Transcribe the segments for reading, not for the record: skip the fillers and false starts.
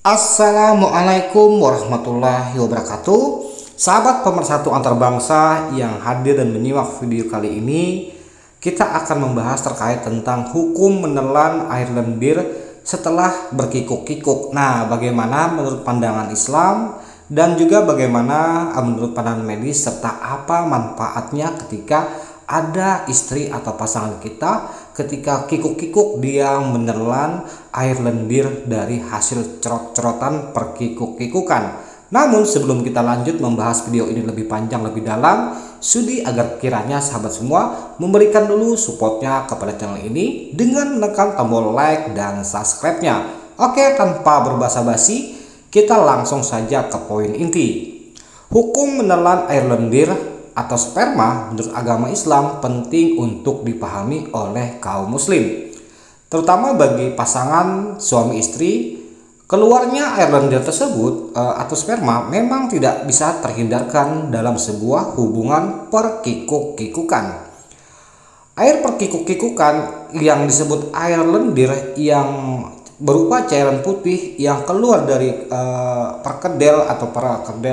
Assalamualaikum warahmatullahi wabarakatuh. Sahabat pemersatu antar bangsa yang hadir dan menyimak video kali ini, kita akan membahas terkait tentang hukum menelan air lendir setelah berkikuk-kikuk. Nah, bagaimana menurut pandangan Islam dan juga bagaimana menurut pandangan medis, serta apa manfaatnya ketika ada istri atau pasangan kita ketika kikuk-kikuk dia menelan air lendir dari hasil cerot-cerotan perkikuk-kikukan. Namun sebelum kita lanjut membahas video ini lebih panjang lebih dalam, sudi agar kiranya sahabat semua memberikan dulu supportnya kepada channel ini dengan menekan tombol like dan subscribe-nya. Oke, tanpa berbasa-basi, kita langsung saja ke poin inti. Hukum menelan air lendir atau sperma menurut agama Islam penting untuk dipahami oleh kaum muslim, terutama bagi pasangan suami istri. Keluarnya air lendir tersebut atau sperma memang tidak bisa terhindarkan dalam sebuah hubungan perkikuk-kikukan. Air perkikuk-kikukan yang disebut air lendir yang berupa cairan putih yang keluar dari perkedel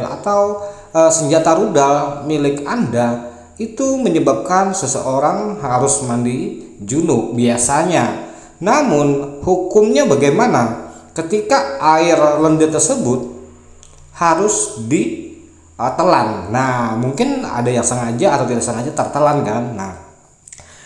atau senjata rudal milik Anda itu menyebabkan seseorang harus mandi junub biasanya. Namun hukumnya bagaimana ketika air lendir tersebut harus ditelan? Nah, mungkin ada yang sengaja atau tidak sengaja tertelan kan. Nah,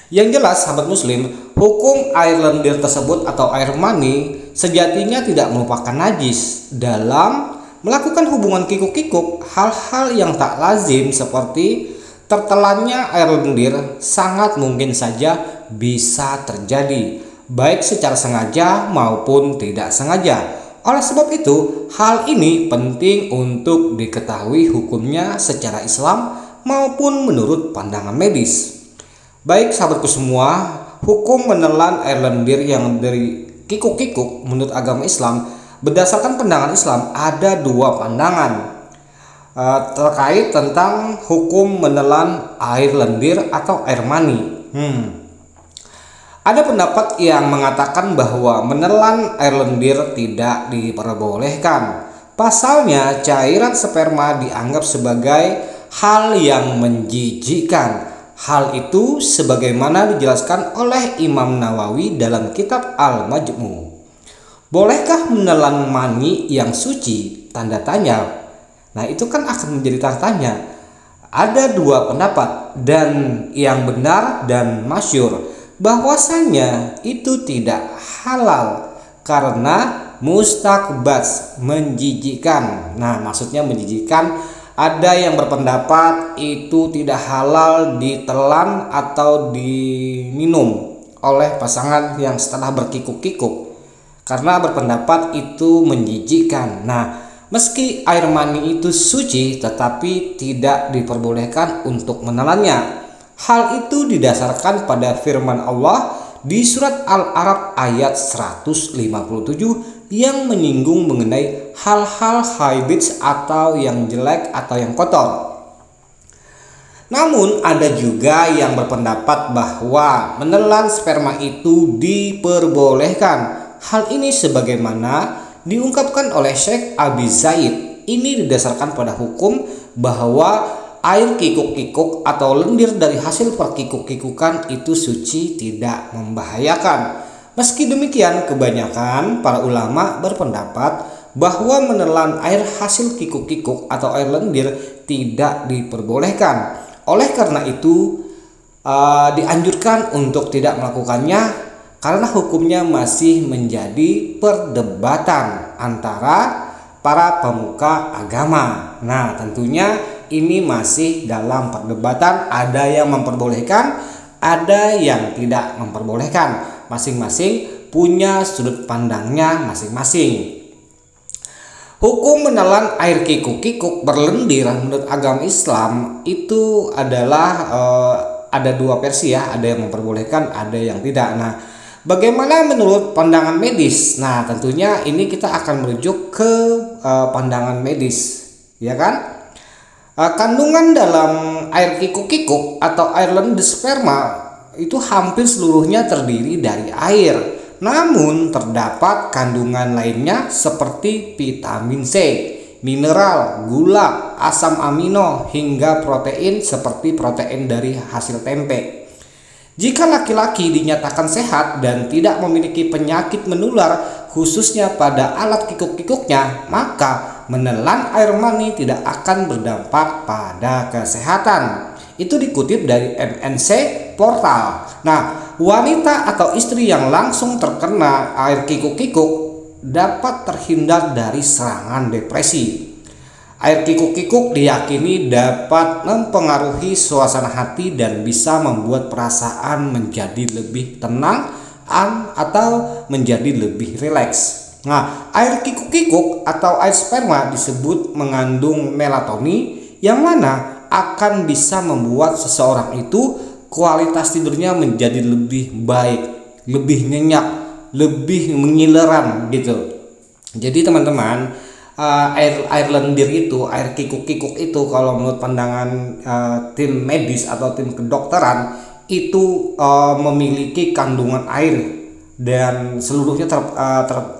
yang jelas sahabat muslim, hukum air lendir tersebut atau air mani sejatinya tidak merupakan najis. Dalam melakukan hubungan kikuk-kikuk, hal-hal yang tak lazim seperti tertelannya air lendir sangat mungkin saja bisa terjadi, baik secara sengaja maupun tidak sengaja. Oleh sebab itu, hal ini penting untuk diketahui hukumnya secara Islam maupun menurut pandangan medis. Baik sahabatku semua, hukum menelan air lendir yang dari kikuk-kikuk menurut agama Islam, berdasarkan pandangan Islam ada dua pandangan terkait tentang hukum menelan air lendir atau air mani. Ada pendapat yang mengatakan bahwa menelan air lendir tidak diperbolehkan. Pasalnya cairan sperma dianggap sebagai hal yang menjijikkan. Hal itu sebagaimana dijelaskan oleh Imam Nawawi dalam kitab Al-Majmu'. Bolehkah menelan mani yang suci? Tanda tanya. Nah, itu kan akan menjadi tanda tanya. Ada dua pendapat dan yang benar dan masyhur bahwasanya itu tidak halal karena mustakbats, menjijikkan. Nah, maksudnya menjijikkan. Ada yang berpendapat itu tidak halal ditelan atau diminum oleh pasangan yang setelah berkikuk-kikuk karena berpendapat itu menjijikkan. Nah, meski air mani itu suci tetapi tidak diperbolehkan untuk menelannya. Hal itu didasarkan pada firman Allah di surat Al-A'raf ayat 157 yang menyinggung mengenai hal-hal khabith atau yang jelek atau yang kotor. Namun ada juga yang berpendapat bahwa menelan sperma itu diperbolehkan. Hal ini sebagaimana diungkapkan oleh Syekh Abi Zaid. Ini didasarkan pada hukum bahwa air kikuk-kikuk atau lendir dari hasil perkikuk-kikukan itu suci, tidak membahayakan. Meski demikian, kebanyakan para ulama berpendapat bahwa menelan air hasil kikuk-kikuk atau air lendir tidak diperbolehkan. Oleh karena itu, dianjurkan untuk tidak melakukannya karena hukumnya masih menjadi perdebatan antara para pemuka agama. Nah, tentunya ini masih dalam perdebatan, ada yang memperbolehkan, ada yang tidak memperbolehkan. Masing-masing punya sudut pandangnya masing-masing. Hukum menelan air kikuk-kikuk berlendir menurut agama Islam itu adalah ada dua versi ya, ada yang memperbolehkan, ada yang tidak. Nah, bagaimana menurut pandangan medis? Nah, tentunya ini kita akan merujuk ke pandangan medis, ya kan? Kandungan dalam air kikuk-kikuk atau air lendir sperma itu hampir seluruhnya terdiri dari air. Namun terdapat kandungan lainnya seperti vitamin C, mineral, gula, asam amino, hingga protein seperti protein dari hasil tempe. Jika laki-laki dinyatakan sehat dan tidak memiliki penyakit menular khususnya pada alat kikuk-kikuknya, maka menelan air mani tidak akan berdampak pada kesehatan. Itu dikutip dari MNC Portal. Nah, wanita atau istri yang langsung terkena air kikuk-kikuk dapat terhindar dari serangan depresi. Air kikuk-kikuk diyakini dapat mempengaruhi suasana hati dan bisa membuat perasaan menjadi lebih tenang atau menjadi lebih rileks. Nah, air kikuk-kikuk atau air sperma disebut mengandung melatonin yang mana akan bisa membuat seseorang itu kualitas tidurnya menjadi lebih baik, lebih nyenyak, lebih mengileran gitu. Jadi teman-teman, air lendir itu, air kikuk-kikuk itu kalau menurut pandangan tim medis atau tim kedokteran itu memiliki kandungan air dan seluruhnya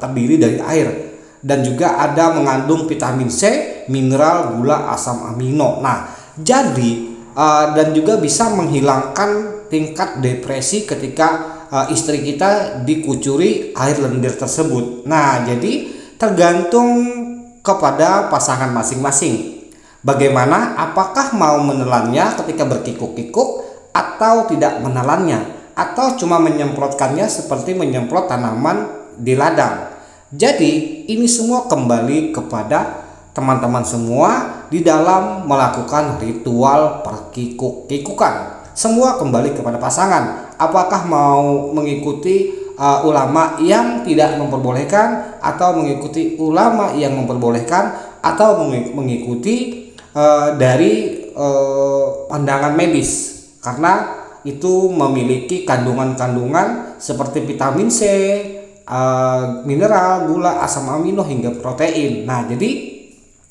terdiri dari air, dan juga ada mengandung vitamin C, mineral, gula, asam amino. Nah, jadi dan juga bisa menghilangkan tingkat depresi ketika istri kita dikucuri air lendir tersebut. Nah, jadi tergantung kepada pasangan masing-masing. Bagaimana, apakah mau menelannya ketika berkikuk-kikuk atau tidak menelannya, atau cuma menyemprotkannya seperti menyemprot tanaman di ladang. Jadi ini semua kembali kepada teman-teman semua di dalam melakukan ritual perkikuk-kikukan. Semua kembali kepada pasangan. Apakah mau mengikuti ulama yang tidak memperbolehkan, atau mengikuti ulama yang memperbolehkan, atau mengikuti dari pandangan medis, karena itu memiliki kandungan-kandungan seperti vitamin C, mineral, gula, asam amino, hingga protein. Nah, jadi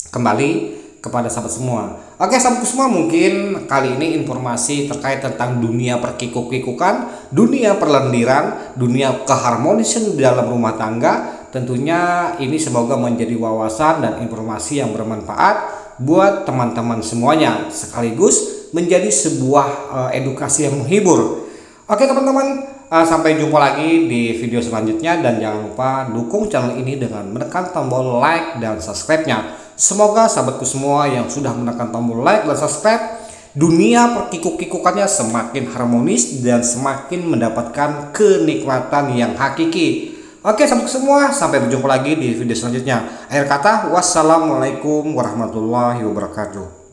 kembali kepada sahabat semua. Oke sahabatku semua, mungkin kali ini informasi terkait tentang dunia perkikuk-kikukan, dunia perlendiran, dunia keharmonisan di dalam rumah tangga. Tentunya ini semoga menjadi wawasan dan informasi yang bermanfaat buat teman-teman semuanya, sekaligus menjadi sebuah edukasi yang menghibur. Oke teman-teman, sampai jumpa lagi di video selanjutnya, dan jangan lupa dukung channel ini dengan menekan tombol like dan subscribe-nya. Semoga sahabatku semua yang sudah menekan tombol like dan subscribe, dunia perkikuk-kikukannya semakin harmonis dan semakin mendapatkan kenikmatan yang hakiki. Oke sahabatku semua, sampai berjumpa lagi di video selanjutnya. Akhir kata, wassalamualaikum warahmatullahi wabarakatuh.